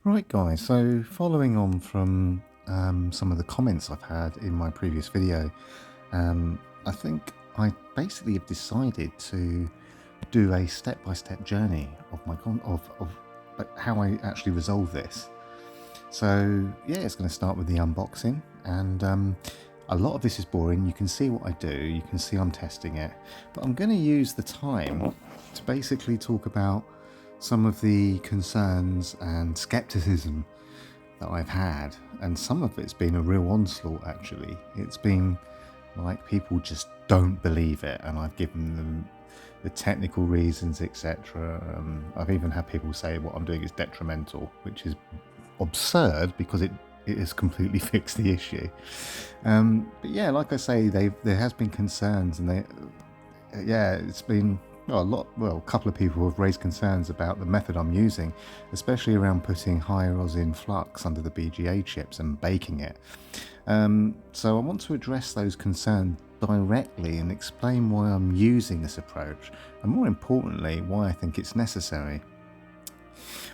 Right guys, so following on from some of the comments I've had in my previous video, I think I basically have decided to do a step-by-step journey of how I actually resolve this. So yeah, it's going to start with the unboxing, and a lot of this is boring. You can see what I do, you can see I'm testing it, but I'm going to use the time to basically talk about some of the concerns and skepticism that I've had, and some of it's been a real onslaught actually. It's been like people just don't believe it, and I've given them the technical reasons, etc. I've even had people say what I'm doing is detrimental, which is absurd because it has completely fixed the issue. But yeah, like I say, there has been concerns, and it's been a couple of people have raised concerns about the method I'm using, especially around putting high rosin flux under the BGA chips and baking it. So I want to address those concerns directly and explain why I'm using this approach, and more importantly, why I think it's necessary.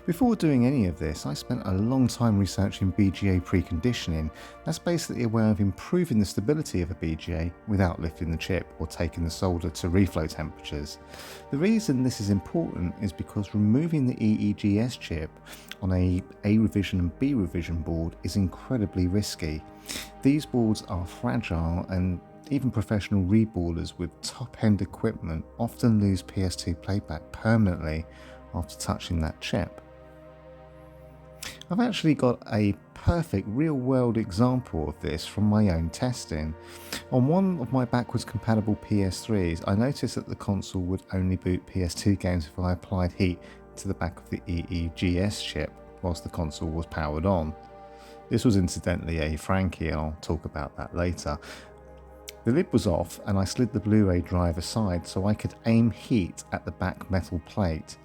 Before doing any of this, I spent a long time researching BGA preconditioning. That's basically a way of improving the stability of a BGA without lifting the chip or taking the solder to reflow temperatures. The reason this is important is because removing the EEGS chip on a revision and B revision board is incredibly risky. These boards are fragile, and even professional reboarders with top-end equipment often lose PS2 playback permanently after touching that chip. I've actually got a perfect real-world example of this from my own testing. On one of my backwards compatible PS3s, I noticed that the console would only boot PS2 games if I applied heat to the back of the EEGS chip whilst the console was powered on. This was incidentally a Frankie, and I'll talk about that later. The lid was off, and I slid the Blu-ray drive aside so I could aim heat at the back metal plate.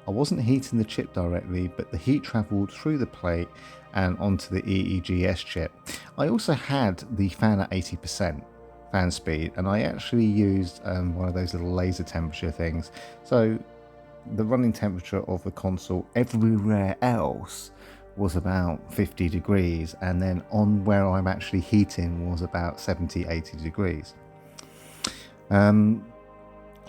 I wasn't heating the chip directly, but the heat travelled through the plate and onto the EEGS chip. I also had the fan at 80% fan speed, and I actually used one of those little laser temperature things. So the running temperature of the console everywhere else was about 50 degrees, and then on where I'm actually heating was about 70-80 degrees.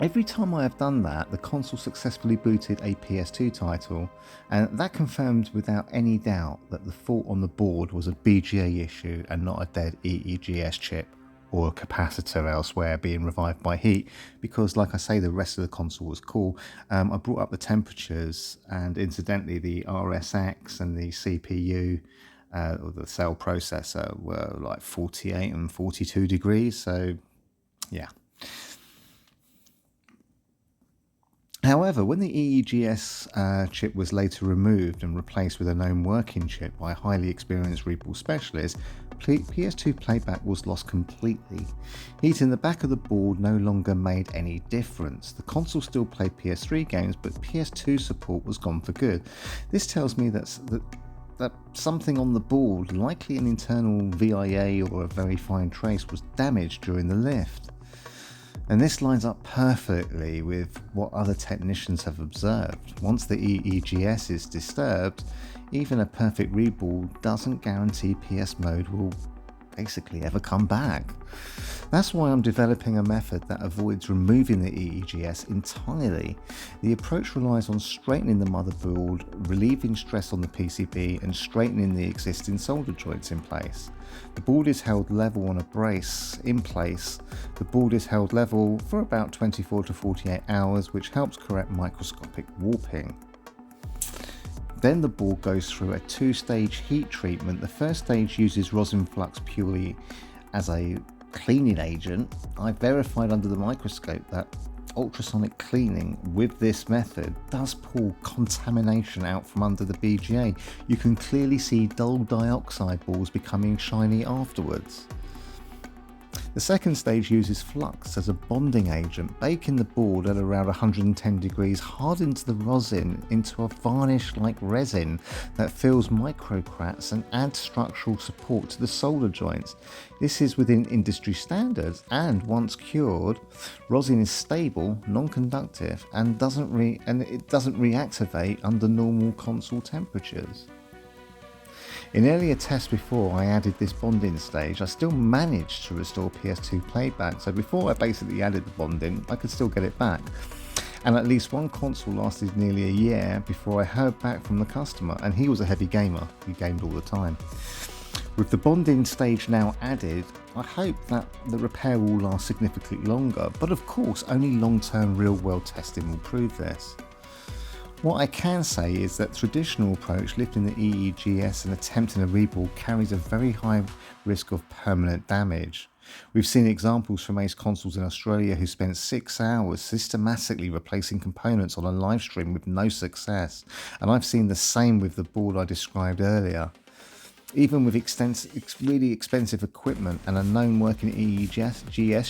Every time I have done that, the console successfully booted a PS2 title, and that confirmed without any doubt that the fault on the board was a BGA issue and not a dead EEGS chip or a capacitor elsewhere being revived by heat, because like I say, the rest of the console was cool. I brought up the temperatures, and incidentally the RSX and the CPU or the cell processor were like 48 and 42 degrees, so yeah. However, when the EEGS chip was later removed and replaced with a known working chip by a highly experienced reboot specialist, PS2 playback was lost completely. Heat in the back of the board no longer made any difference. The console still played PS3 games, but PS2 support was gone for good. This tells me that something on the board, likely an internal VIA or a very fine trace, was damaged during the lift. And this lines up perfectly with what other technicians have observed. Once the EEGS is disturbed, even a perfect reboot doesn't guarantee PS mode will basically ever come back. That's why I'm developing a method that avoids removing the EEGS entirely. The approach relies on straightening the motherboard, relieving stress on the PCB, and straightening the existing solder joints in place. The board is held level on a brace in place. The board is held level for about 24 to 48 hours, which helps correct microscopic warping. Then the board goes through a two-stage heat treatment. The first stage uses rosin flux purely as a cleaning agent. I verified under the microscope that ultrasonic cleaning with this method does pull contamination out from under the BGA. You can clearly see dull dioxide balls becoming shiny afterwards. The second stage uses flux as a bonding agent, baking the board at around 110 degrees, hardens the rosin into a varnish-like resin that fills micro cracks and adds structural support to the solder joints. This is within industry standards, and once cured, rosin is stable, non-conductive, and it doesn't reactivate under normal console temperatures. In earlier tests before I added this bonding stage, I still managed to restore PS2 playback, so before I basically added the bonding, I could still get it back. And at least one console lasted nearly a year before I heard back from the customer, and he was a heavy gamer, he gamed all the time. With the bonding stage now added, I hope that the repair will last significantly longer, but of course only long-term real-world testing will prove this. What I can say is that traditional approach, lifting the EEGS and attempting a rebuild, carries a very high risk of permanent damage. We've seen examples from Ace Consoles in Australia who spent 6 hours systematically replacing components on a live stream with no success, and I've seen the same with the board I described earlier. Even with really expensive equipment and a known working EEGS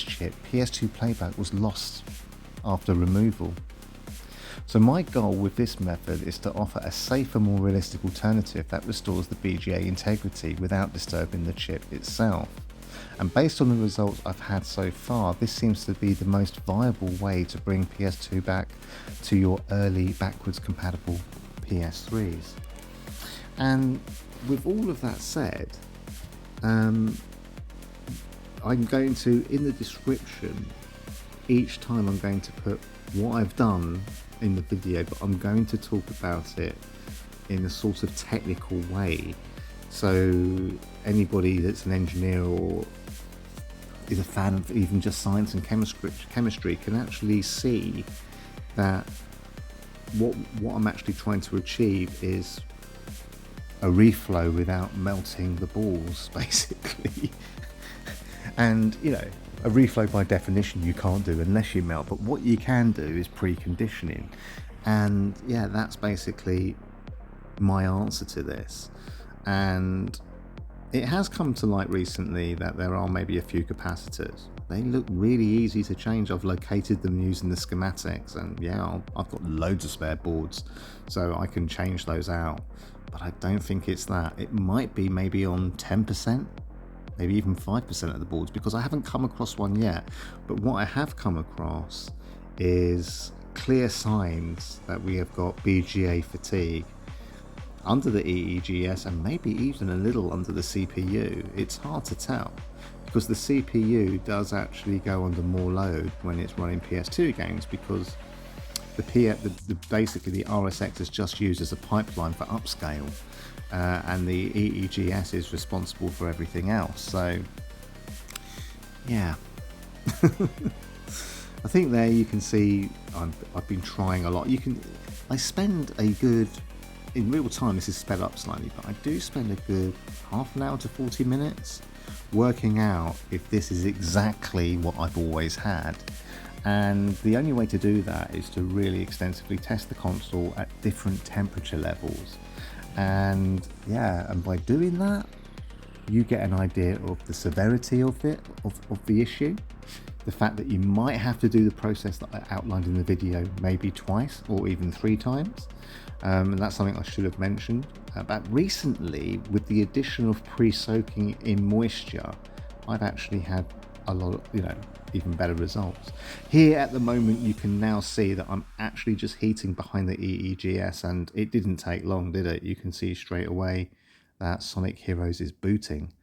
chip, PS2 playback was lost after removal. So my goal with this method is to offer a safer, more realistic alternative that restores the BGA integrity without disturbing the chip itself. And based on the results I've had so far, this seems to be the most viable way to bring PS2 back to your early backwards compatible PS3s. And with all of that said, I'm going to, in the description, each time I'm going to put what I've done in the video, but I'm going to talk about it in a sort of technical way, so anybody that's an engineer or is a fan of even just science and chemistry can actually see that what I'm actually trying to achieve is a reflow without melting the balls, basically. And you know, a reflow by definition you can't do unless you melt, but what you can do is preconditioning. And yeah, that's basically my answer to this. And it has come to light recently that there are maybe a few capacitors. They look really easy to change. I've located them using the schematics, and yeah, I've got loads of spare boards, so I can change those out. But I don't think it's that. It might be maybe on 10%, maybe even 5% of the boards, because I haven't come across one yet. But what I have come across is clear signs that we have got BGA fatigue under the EEGS and maybe even a little under the CPU. It's hard to tell because the CPU does actually go under more load when it's running PS2 games, because basically the RSX is just used as a pipeline for upscale, and the EEGS is responsible for everything else. So yeah. I think there you can see I've been trying a lot. I spend a good, in real time this is sped up slightly, but I do spend a good half an hour to 40 minutes working out if this is exactly what I've always had. And the only way to do that is to really extensively test the console at different temperature levels. And yeah, and by doing that, you get an idea of the severity of it, of the issue. The fact that you might have to do the process that I outlined in the video maybe twice or even 3 times. And that's something I should have mentioned. But recently, with the addition of pre-soaking in moisture, I've actually had a lot of, even better results. Here at the moment, you can now see that I'm actually just heating behind the EEGS, and it didn't take long, did it? You can see straight away that Sonic Heroes is booting.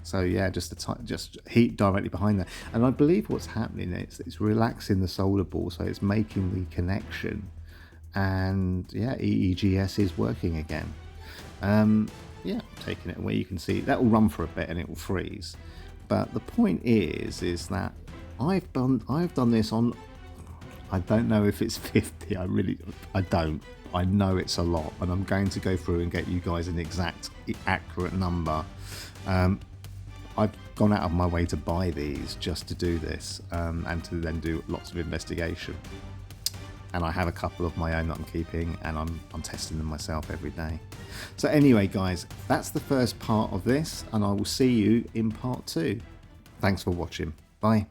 So yeah, just heat directly behind that, and I believe what's happening is it's relaxing the solder ball, so it's making the connection, and yeah, EEGS is working again. Yeah, taking it away, you can see that will run for a bit and it will freeze. But the point is that I've done this on, I don't know if it's 50. I don't. I know it's a lot, and I'm going to go through and get you guys an exact, accurate number. I've gone out of my way to buy these just to do this, and to then do lots of investigation. And I have a couple of my own that I'm keeping, and I'm testing them myself every day. So anyway, guys, that's the first part of this, and I will see you in part 2. Thanks for watching. Bye.